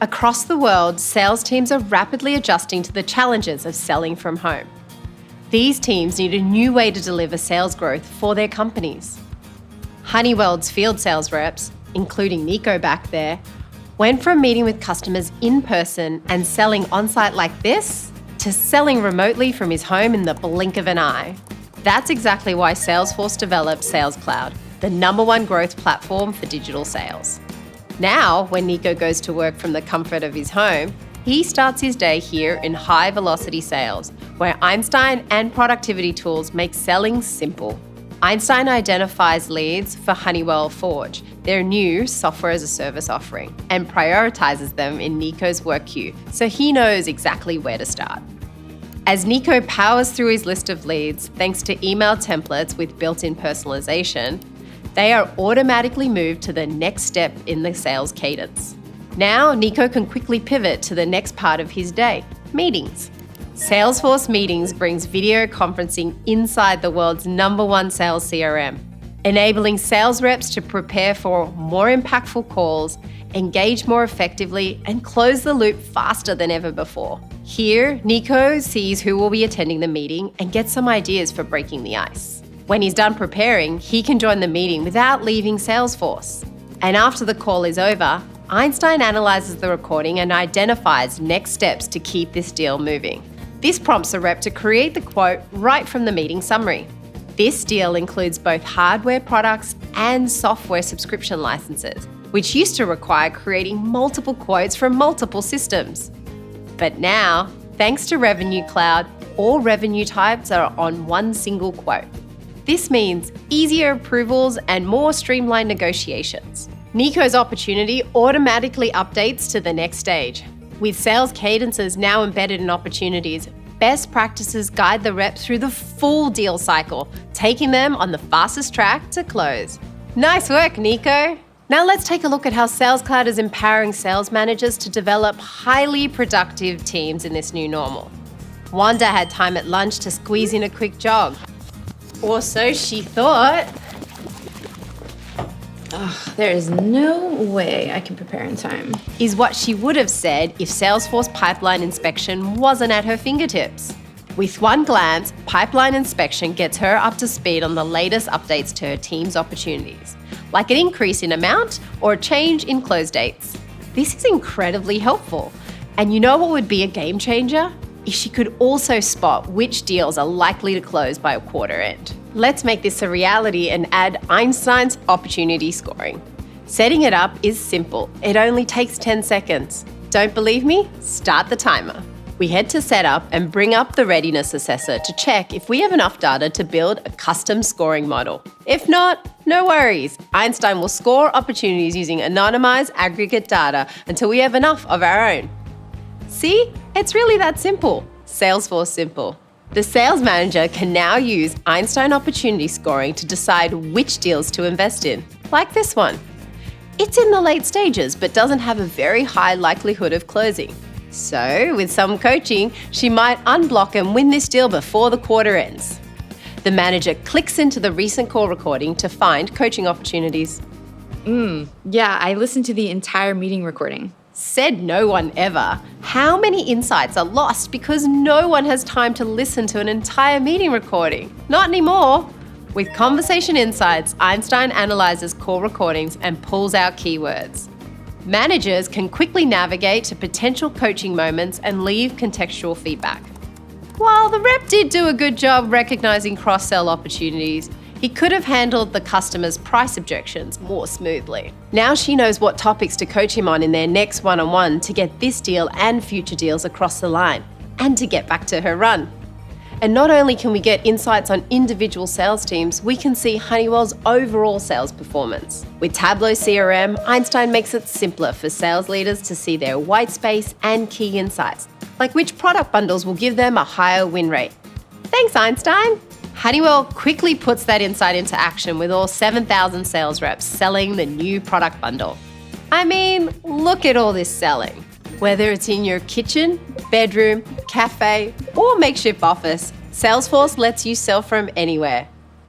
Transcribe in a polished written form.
Across the world, sales teams are rapidly adjusting to the challenges of selling from home. These teams need a new way to deliver sales growth for their companies. Honeywell's field sales reps, including Nico back there, went from meeting with customers in person and selling on-site like this to selling remotely from his home in the blink of an eye. That's exactly why Salesforce developed Sales Cloud, the #1 growth platform for digital sales. Now, when Nico goes to work from the comfort of his home, he starts his day here in high-velocity sales, where Einstein and productivity tools make selling simple. Einstein identifies leads for Honeywell Forge, their new software-as-a-service offering, and prioritizes them in Nico's work queue, so he knows exactly where to start. As Nico powers through his list of leads, thanks to email templates with built-in personalization, they are automatically moved to the next step in the sales cadence. Now, Nico can quickly pivot to the next part of his day, meetings. Salesforce Meetings brings video conferencing inside the world's #1 sales CRM, enabling sales reps to prepare for more impactful calls, engage more effectively, and close the loop faster than ever before. Here, Nico sees who will be attending the meeting and gets some ideas for breaking the ice. When he's done preparing, he can join the meeting without leaving Salesforce. And after the call is over, Einstein analyzes the recording and identifies next steps to keep this deal moving. This prompts a rep to create the quote right from the meeting summary. This deal includes both hardware products and software subscription licenses, which used to require creating multiple quotes from multiple systems. But now, thanks to Revenue Cloud, all revenue types are on one single quote. This means easier approvals and more streamlined negotiations. Nico's opportunity automatically updates to the next stage. With sales cadences now embedded in opportunities, best practices guide the rep through the full deal cycle, taking them on the fastest track to close. Nice work, Nico! Now let's take a look at how Sales Cloud is empowering sales managers to develop highly productive teams in this new normal. Wanda had time at lunch to squeeze in a quick jog. Or so she thought. There is no way I can prepare in time. Is what she would have said if Salesforce Pipeline Inspection wasn't at her fingertips. With one glance, Pipeline Inspection gets her up to speed on the latest updates to her team's opportunities, like an increase in amount or a change in close dates. This is incredibly helpful. And you know what would be a game changer? If she could also spot which deals are likely to close by a quarter end. Let's make this a reality and add Einstein's opportunity scoring. Setting it up is simple. It only takes 10 seconds. Don't believe me? Start the timer. We head to Setup and bring up the Readiness Assessor to check if we have enough data to build a custom scoring model. If not, no worries. Einstein will score opportunities using anonymized aggregate data until we have enough of our own. See? It's really that simple. Salesforce simple. The sales manager can now use Einstein opportunity scoring to decide which deals to invest in, like this one. It's in the late stages, but doesn't have a very high likelihood of closing. So, with some coaching, she might unblock and win this deal before the quarter ends. The manager clicks into the recent call recording to find coaching opportunities. Yeah, I listened to the entire meeting recording. Said no one ever. How many insights are lost because no one has time to listen to an entire meeting recording? Not anymore. With Conversation Insights, Einstein analyzes call recordings and pulls out keywords. Managers can quickly navigate to potential coaching moments and leave contextual feedback. While the rep did do a good job recognizing cross-sell opportunities, he could have handled the customer's price objections more smoothly. Now she knows what topics to coach him on in their next one-on-one to get this deal and future deals across the line, and to get back to her run. And not only can we get insights on individual sales teams, we can see Honeywell's overall sales performance. With Tableau CRM, Einstein makes it simpler for sales leaders to see their white space and key insights, like which product bundles will give them a higher win rate. Thanks, Einstein! Honeywell quickly puts that insight into action with all 7,000 sales reps selling the new product bundle. I mean, look at all this selling. Whether it's in your kitchen, bedroom, cafe, or makeshift office, Salesforce lets you sell from anywhere.